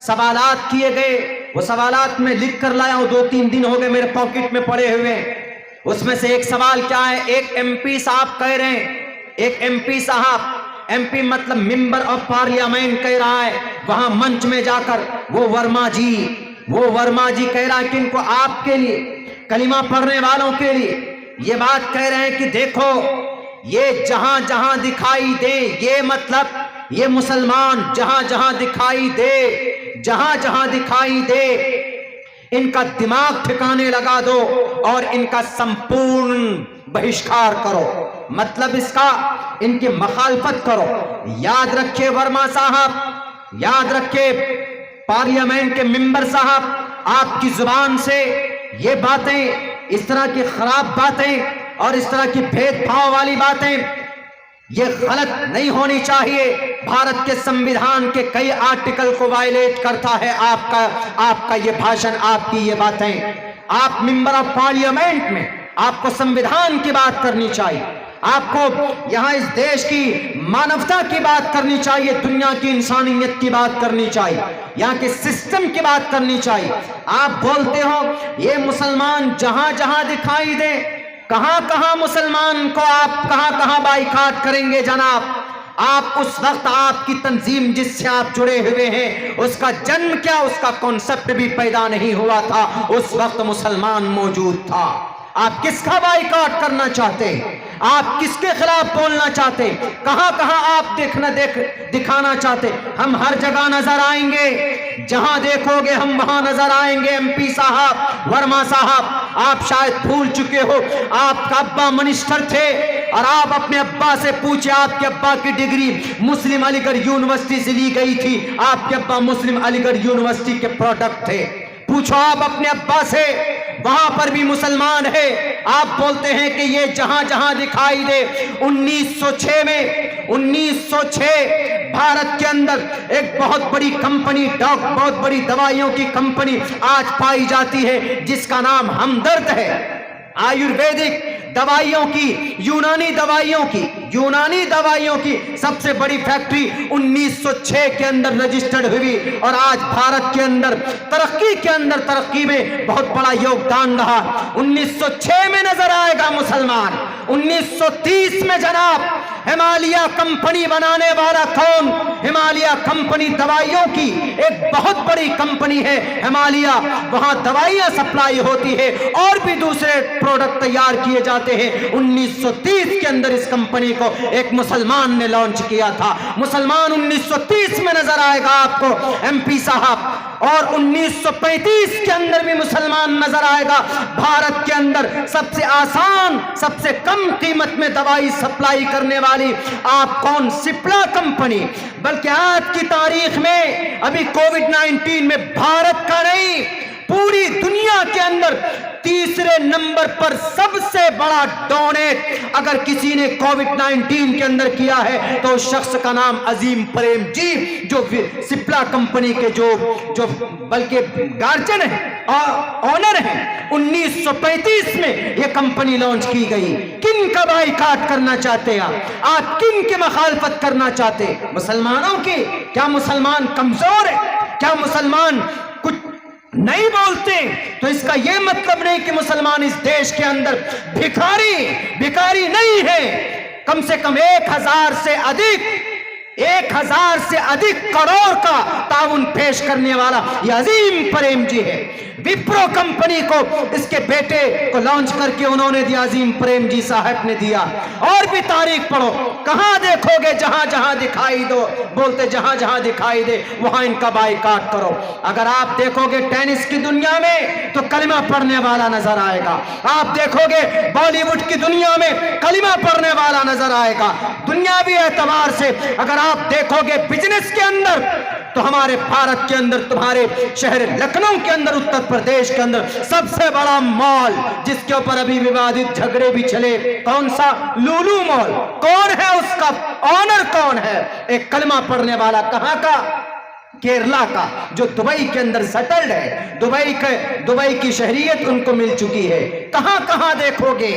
सवालात किए गए, वो सवालात में लिख कर लाया हूं, 2-3 दिन हो गए मेरे पॉकेट में पड़े हुए। उसमें से एक सवाल क्या है, एक एमपी साहब कह रहे हैं, एक एमपी साहब, एमपी मतलब मेंबर ऑफ पार्लियामेंट कह रहा है वहां मंच में जाकर, वो वर्मा जी कह रहा है कि इनको आपके लिए, कलिमा पढ़ने वालों के लिए ये बात कह रहे हैं कि देखो ये जहां जहां दिखाई दे, ये मतलब ये मुसलमान जहां जहां दिखाई दे इनका दिमाग ठिकाने लगा दो और इनका संपूर्ण बहिष्कार करो, मतलब इसका इनकी मखालफत करो। याद रखिए वर्मा साहब, याद रखिए पार्लियामेंट के मेंबर साहब, आपकी जुबान से ये बातें, इस तरह की खराब बातें और इस तरह की भेदभाव वाली बातें ये गलत नहीं होनी चाहिए। भारत के संविधान के कई आर्टिकल को वायलेट करता है आपका ये भाषण, आपकी ये बातें। आप मेंबर ऑफ पार्लियामेंट में आपको संविधान की बात करनी चाहिए, आपको यहां इस देश की मानवता की बात करनी चाहिए, दुनिया की इंसानियत की बात करनी चाहिए, यहाँ के सिस्टम की बात करनी चाहिए। आप बोलते हो ये मुसलमान जहां जहां दिखाई दे, कहां कहां मुसलमान को आप कहां कहां बाइकाट करेंगे जनाब? आप उस वक्त आपकी तंजीम जिससे आप जुड़े हुए हैं उसका जन्म क्या, उसका कॉन्सेप्ट भी पैदा नहीं हुआ था, उस वक्त मुसलमान मौजूद था। आप किसका बाइकाट करना चाहते हैं? आप किसके खिलाफ बोलना चाहते हैं? कहां कहां आप दिखाना चाहते? हम हर जगह नजर आएंगे, जहां देखोगे हम वहां नजर आएंगे। एमपी साहब, वर्मा साहब, आप शायद भूल चुके हो, आपका अब्बा मिनिस्टर थे और आप अपने अब्बा से पूछे, आपके अब्बा की डिग्री मुस्लिम अलीगढ़ यूनिवर्सिटी से ली गई थी, आपके अब्बा मुस्लिम अलीगढ़ यूनिवर्सिटी के प्रोडक्ट थे। पूछो आप अपने अब्बा से, वहां पर भी मुसलमान है। आप बोलते हैं कि ये जहां जहां दिखाई दे। 1906 भारत के अंदर एक बहुत बड़ी कंपनी, बहुत बड़ी दवाइयों की कंपनी आज पाई जाती है जिसका नाम हमदर्द है। आयुर्वेदिक दवाइयों की, यूनानी दवाइयों की सबसे बड़ी फैक्ट्री 1906 के अंदर रजिस्टर्ड हुई और आज भारत के अंदर तरक्की में बहुत बड़ा योगदान रहा। 1906 में नजर आएगा मुसलमान। 1930 में जनाब हिमालय कंपनी बनाने वाला कौन? हिमालय कंपनी दवाइयों की एक बहुत बड़ी कंपनी है हिमालय, वहां दवाइयां सप्लाई होती है और भी दूसरे प्रोडक्ट तैयार किए जाते हैं। 1930 के अंदर इस कंपनी को एक मुसलमान ने लॉन्च किया था। मुसलमान 1930 में नजर आएगा आपको एमपी साहब, और 1935 के अंदर भी मुसलमान नजर आएगा। भारत के अंदर सबसे आसान, सबसे कम कीमत में दवाई सप्लाई करने वाली आप कौन? सिप्ला कंपनी। बल्कि आज की तारीख में अभी कोविड-19 में भारत का नहीं, पूरी दुनिया के अंदर तीसरे नंबर पर सबसे बड़ा डोनेट अगर किसी ने कोविड-19 के अंदर किया है तो उस शख्स का नाम अजीम प्रेम जी, जो सिप्ला कंपनी के जो बल्कि गार्जियन है और ऑनर है। 1935 में यह कंपनी लॉन्च की गई। किन का बाइकाट करना चाहते हैं आप? किन की मुखालफत करना चाहते हैं? मुसलमानों की? क्या मुसलमान कमजोर है? क्या मुसलमान कुछ नहीं बोलते? तो इसका यह मतलब नहीं कि मुसलमान इस देश के अंदर भिखारी नहीं है। कम से कम 1000 से अधिक करोड़ का ताउन पेश करने वाला यह अजीम प्रेम जी है। विप्रो कंपनी को इसके बेटे को लॉन्च करके उन्होंने दिया, अजीम प्रेम जी साहब ने दिया। और भी तारीख पढ़ो, कहां देखोगे जहां जहां दिखाई दो, बोलते जहां जहां दिखाई दे वहां इनका बाइकाट करो। अगर आप देखोगे टेनिस की दुनिया में तो कलिमा पढ़ने वाला नजर आएगा। आप देखोगे बॉलीवुड की दुनिया में कलिमा पढ़ने वाला नजर आएगा। दुनियावी एतबार से अगर आप देखोगे बिजनेस के अंदर तो हमारे भारत के अंदर, तुम्हारे शहर लखनऊ के अंदर, उत्तर प्रदेश के अंदर सबसे बड़ा मॉल जिसके ऊपर अभी विवादित झगड़े भी चले, कौन सा? लुलु मॉल। कौन है उसका ऑनर? कौन है? एक कलमा पढ़ने वाला। कहां का? केरला का, जो दुबई के अंदर सेटल्ड है। दुबई की शहरियत उनको मिल चुकी है। कहां कहां देखोगे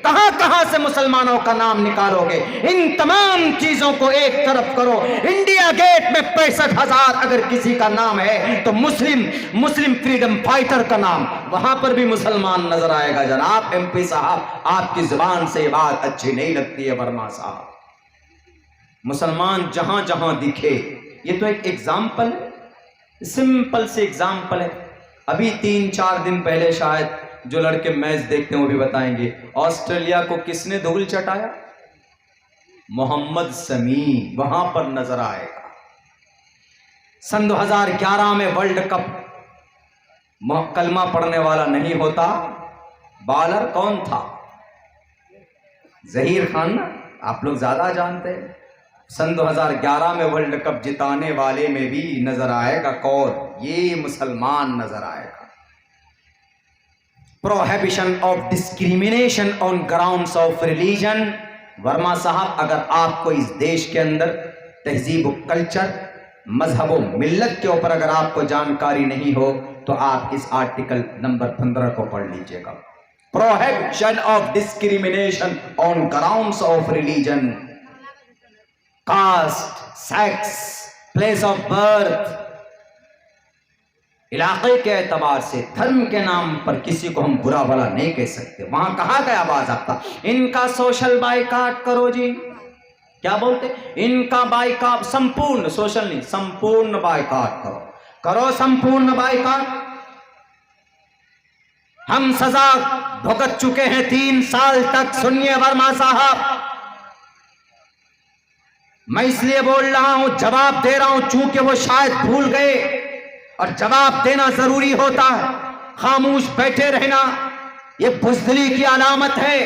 कहां कहां से मुसलमानों का नाम निकालोगे? इन तमाम चीजों को एक तरफ करो। इंडिया गेट में 65,000 अगर किसी का नाम है तो मुस्लिम फ्रीडम फाइटर का नाम, वहां पर भी मुसलमान नजर आएगा। जनाब MP साहब, आपकी जुबान से ये बात अच्छी नहीं लगती है वर्मा साहब। मुसलमान जहां जहां दिखे, ये तो एक एग्जाम्पल है, सिंपल से एग्जाम्पल है। अभी 3-4 दिन पहले शायद जो लड़के मैच देखते हैं वो भी बताएंगे, ऑस्ट्रेलिया को किसने धूल चटाया? मोहम्मद शमी, वहां पर नजर आएगा। सन 2011 में वर्ल्ड कप, कलमा पढ़ने वाला नहीं होता, बॉलर कौन था? जहीर खान ना, आप लोग ज्यादा जानते हैं। सन 2011 में वर्ल्ड कप जिताने वाले में भी नजर आएगा कौन? ये मुसलमान नजर आएगा। Prohibition of discrimination on grounds of religion. Verma साहब, अगर आपको इस देश के अंदर तहजीब, कल्चर, मजहब, मिल्लत के ऊपर अगर आपको जानकारी नहीं हो तो आप इस आर्टिकल नंबर 15 को पढ़ लीजिएगा। Prohibition of discrimination on grounds of religion, caste, sex, place of birth, इलाके के एतबार से, धर्म के नाम पर किसी को हम बुरा भला नहीं कह सकते। वहां कहा गया बाज़ाब्ता, इनका सोशल बाइकाट करो जी। क्या बोलते? इनका बाइकाट, संपूर्ण सोशल नहीं, संपूर्ण बाइकाट करो संपूर्ण बाइकाट। हम सजा भुगत चुके हैं 3 साल तक। सुनिए वर्मा साहब, मैं इसलिए बोल रहा हूं, जवाब दे रहा हूं, चूंकि वो शायद भूल गए और जवाब देना जरूरी होता है। खामोश बैठे रहना ये बुज़दिली की अलामत है।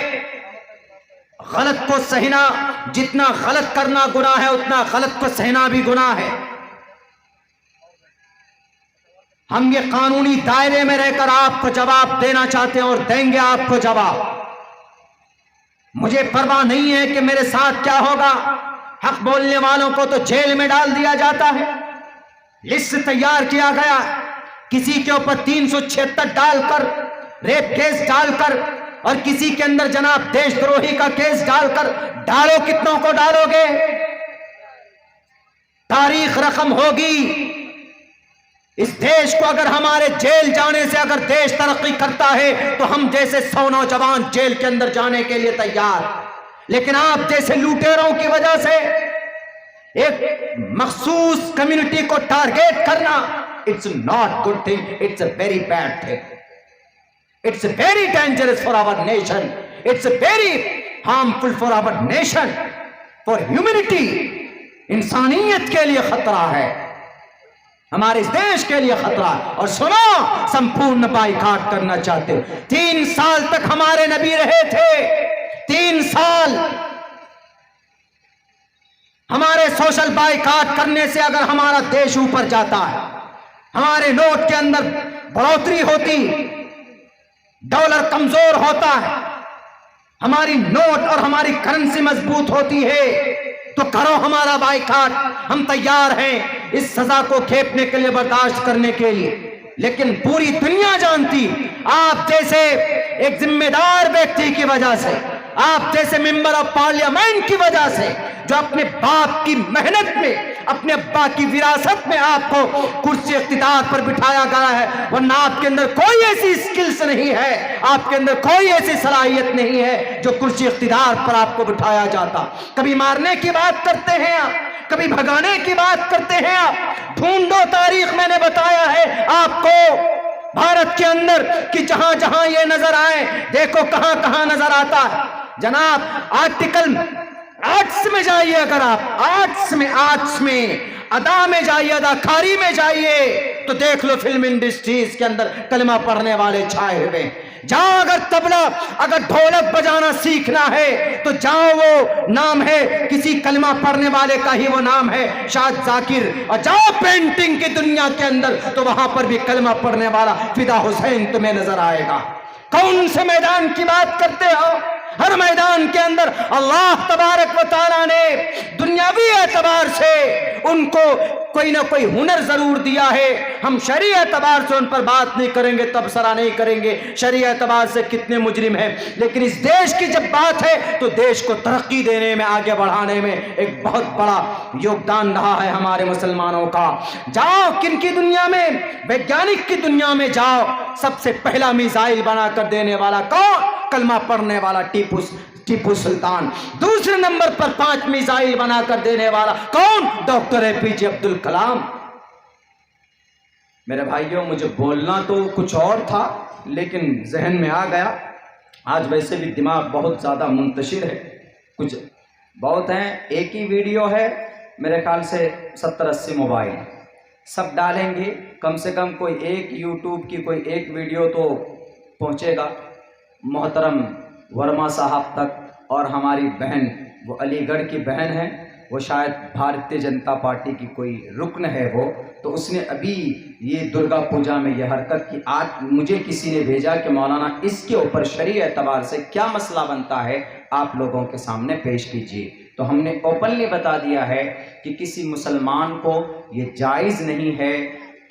गलत को सहना, जितना गलत करना गुनाह है उतना गलत को सहना भी गुनाह है। हम ये कानूनी दायरे में रहकर आपको जवाब देना चाहते हैं और देंगे आपको जवाब। मुझे परवाह नहीं है कि मेरे साथ क्या होगा। हक बोलने वालों को तो जेल में डाल दिया जाता है। लिस्ट तैयार किया गया, किसी के ऊपर 376 डालकर, रेप केस डालकर, और किसी के अंदर जनाब देशद्रोही का केस डालकर, डालो कितनों को डालोगे? तारीख रकम होगी। इस देश को अगर हमारे जेल जाने से अगर देश तरक्की करता है तो हम जैसे 100 नौजवान जेल के अंदर जाने के लिए तैयार। लेकिन आप जैसे लुटेरों की वजह से एक मखसूस कम्युनिटी को टारगेट करना, it's not good thing, it's a very bad thing, it's very dangerous for our nation, it's very harmful for our nation, for humanity. इंसानियत के लिए खतरा है, हमारे इस देश के लिए खतरा। और सुनो, संपूर्ण बाइकाट करना चाहते हो। 3 साल तक हमारे नबी रहे थे, 3 साल। हमारे सोशल बाइकाट करने से अगर हमारा देश ऊपर जाता है, हमारे नोट के अंदर बढ़ोतरी होती, डॉलर कमजोर होता है, हमारी नोट और हमारी करेंसी मजबूत होती है, तो करो हमारा बाइकाट। हम तैयार हैं इस सजा को खेपने के लिए, बर्दाश्त करने के लिए। लेकिन पूरी दुनिया जानती, आप जैसे एक जिम्मेदार व्यक्ति की वजह से, आप जैसे मेंबर ऑफ पार्लियामेंट की वजह से, जो अपने बाप की मेहनत में, अपने अब्बा की विरासत में आपको कुर्सी इख्तिदार पर बिठाया गया है, वरना आपके अंदर कोई ऐसी स्किल्स नहीं है, आपके अंदर कोई ऐसी सलाहियत नहीं है जो कुर्सी इख्तिदार पर आपको बिठाया जाता। कभी मारने की बात करते हैं आप, कभी भगाने की बात करते हैं आप। ढूंढो तारीख, मैंने बताया है आपको भारत के अंदर कि जहां जहां ये नजर आए, देखो कहां कहां नजर आता है। जनाब आर्टिकल आर्ट्स में जाइए, अगर आप आर्ट्स में अदा में जाइए, अदाकारी में जाइए, तो देख लो फिल्म इंडस्ट्रीज के अंदर कलमा पढ़ने वाले छाए हुए। जाओ, अगर तबला, अगर ढोलक बजाना सीखना है तो जाओ, वो नाम है किसी कलमा पढ़ने वाले का ही वो नाम है, शाद जाकिर। और जाओ पेंटिंग की दुनिया के अंदर तो वहां पर भी कलमा पढ़ने वाला फिदा हुसैन तुम्हें नजर आएगा। कौन से मैदान की बात करते हो? हर मैदान के अंदर अल्लाह तबारक व तआला ने दुनियावी एतबार से उनको कोई ना कोई हुनर जरूर दिया है। हम शरीय एतबार से उन पर बात नहीं करेंगे, तबसरा नहीं करेंगे शरीय एतबार से कितने मुजरिम हैं, लेकिन इस देश की जब बात है तो देश को तरक्की देने में, आगे बढ़ाने में एक बहुत बड़ा योगदान रहा है हमारे मुसलमानों का। जाओ किनकी दुनिया में, वैज्ञानिक की दुनिया में जाओ, सबसे पहला मिसाइल बनाकर देने वाला कौन? कलमा पढ़ने वाला टीपू सुल्तान। दूसरे नंबर पर 5 मिसाइल बनाकर देने वाला कौन? Doctor APJ Abdul Kalam. मेरे भाइयों, मुझे बोलना तो कुछ और था लेकिन जहन में आ गया। आज वैसे भी दिमाग बहुत ज़्यादा मुंतशिर है, कुछ बहुत हैं, एक ही वीडियो है, मेरे ख्याल से 70-80 मोबाइल सब डालेंगे, कम से कम कोई एक यूट्यूब की कोई एक वीडियो तो पहुंचेगा मोहतरम वर्मा साहब तक। और हमारी बहन, वो अलीगढ़ की बहन है, वो शायद भारतीय जनता पार्टी की कोई रुकन है वो, तो उसने अभी ये दुर्गा पूजा में ये हरकत की। आज मुझे किसी ने भेजा कि मौलाना इसके ऊपर शरीय एतबार से क्या मसला बनता है, आप लोगों के सामने पेश कीजिए। तो हमने ओपनली बता दिया है कि किसी मुसलमान को ये जायज़ नहीं है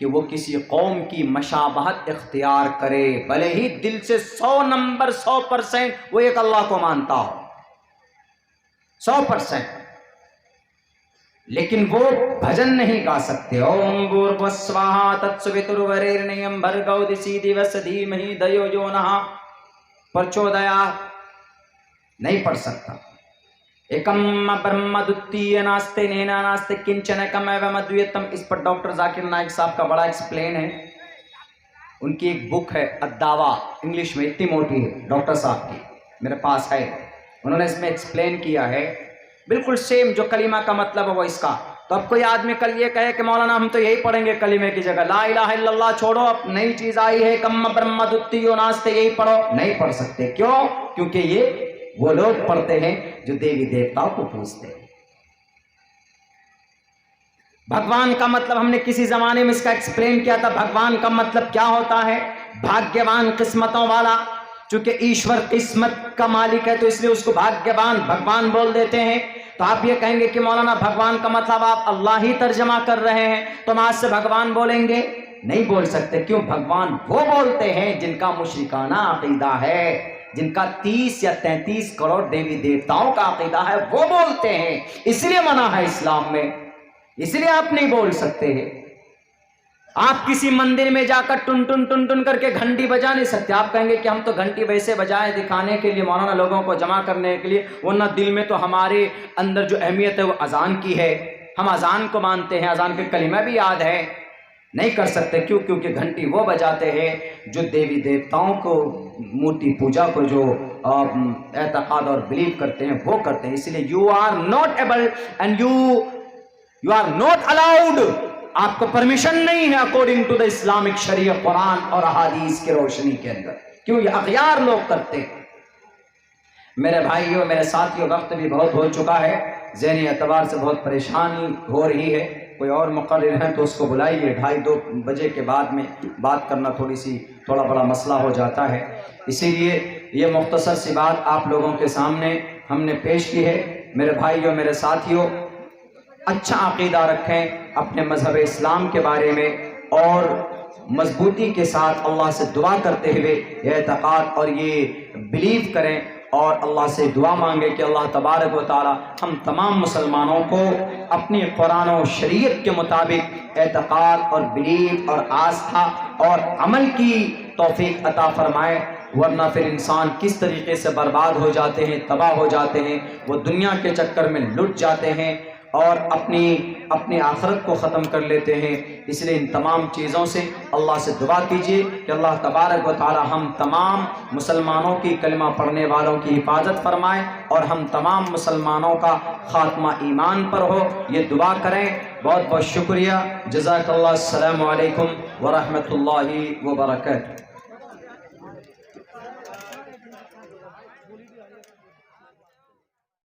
कि वो किसी कौम की मशाबहत इख्तियार करे, भले ही दिल से 100% वो एक अल्लाह को मानता हो, 100%, लेकिन वो भजन नहीं गा सकते। ओम भूर्भुवस्वाहा तत्सवितुर्वरेण्यं भर्गो दिवस धीमहि धियो यो नः प्रचोदयात् नहीं पढ़ सकता। एकम ब्रह्म द्वितीय नास्ते नेना नास्ते किंचन एकमेव अद्वितीयम। इस पर डॉक्टर जाकिर नाइक साहब का बड़ा एक्सप्लेन है, उनकी एक बुक है अद्दावा, इंग्लिश में, इतनी मोटी है, डॉक्टर साहब की मेरे पास है, उन्होंने इसमें एक्सप्लेन किया है बिल्कुल सेम जो कलीमा का मतलब है वो इसका। तो अब कोई आदमी कल ये कहे कि मौलाना हम तो यही पढ़ेंगे कलीमे की जगह, ला इलाहा इल्लल्लाह छोड़ो, अब नई चीज आई है कम ब्रह्म द्वितीयो नास्ते, यही पढ़ो, नहीं पढ़ सकते। क्यों? क्योंकि ये वो लोग पढ़ते हैं जो देवी देवताओं को पूजते हैं। भगवान का मतलब हमने किसी जमाने में इसका एक्सप्लेन किया था, भगवान का मतलब क्या होता है? भाग्यवान, किस्मतों वाला। चूंकि ईश्वर किस्मत का मालिक है तो इसलिए उसको भाग्यवान भगवान बोल देते हैं। तो आप ये कहेंगे कि मौलाना भगवान का मतलब आप अल्लाह ही तर्जमा कर रहे हैं, तो हम आज से भगवान बोलेंगे? नहीं बोल सकते। क्यों? भगवान वो बोलते हैं जिनका मुशरिकाना अकीदा है, जिनका 30 या 33 करोड़ देवी देवताओं का अकीदा है, वो बोलते हैं, इसलिए मना है इस्लाम में, इसलिए आप नहीं बोल सकते हैं। आप किसी मंदिर में जाकर टुन टुन टुन टुन करके घंटी बजा नहीं सकते। आप कहेंगे कि हम तो घंटी वैसे बजाए दिखाने के लिए, मौलाना लोगों को जमा करने के लिए, वरना दिल में तो हमारे अंदर जो अहमियत है वो अजान की है, हम अजान को मानते हैं, अजान के कलिमा भी याद है। नहीं कर सकते। क्यों? क्योंकि घंटी वो बजाते हैं जो देवी देवताओं को, मूर्ति पूजा को जो एतकाद और बिलीव करते हैं वो करते हैं। इसलिए you are not able and you are not allowed, आपको परमिशन नहीं है according to the Islamic sharia, Quran और अहादीस की रोशनी के अंदर। क्यों? ये अगयार लोग करते हैं। मेरे भाइयों, मेरे साथियों, वक्त भी बहुत हो चुका है, ज़हनी एतबार से बहुत परेशानी हो रही है। कोई और मुक़र्रिर है तो उसको बुलाइए, 2:30 बजे के बाद में बात करना थोड़ा बड़ा मसला हो जाता है। इसीलिए ये मुख्तसर सी बात आप लोगों के सामने हमने पेश की है। मेरे भाइयों, मेरे साथियों, अच्छा अक़ीदा रखें अपने मज़हब इस्लाम के बारे में और मजबूती के साथ अल्लाह से दुआ करते हुए ये एतक़ाद और ये बिलीव करें और अल्लाह से दुआ मांगे कि अल्लाह तबारक व तआला हम तमाम मुसलमानों को अपनी कुरान और शरीयत के मुताबिक एतक़ाद और बिलीव और आस्था और अमल की तौफीक अता फरमाए। वरना फिर इंसान किस तरीके से बर्बाद हो जाते हैं, तबाह हो जाते हैं, वो दुनिया के चक्कर में लुट जाते हैं और अपनी आखिरत को ख़त्म कर लेते हैं। इसलिए इन तमाम चीज़ों से अल्लाह से दुआ कीजिए कि अल्लाह तबारक व तआला हम तमाम मुसलमानों की कलिमा पढ़ने वालों की हिफाजत फरमाए और हम तमाम मुसलमानों का ख़ात्मा ईमान पर हो, ये दुआ करें। बहुत बहुत शुक्रिया। जज़ाकल्लाह। अस्सलामु अलैकुम व रहमतुल्लाहि व बरकातुहू।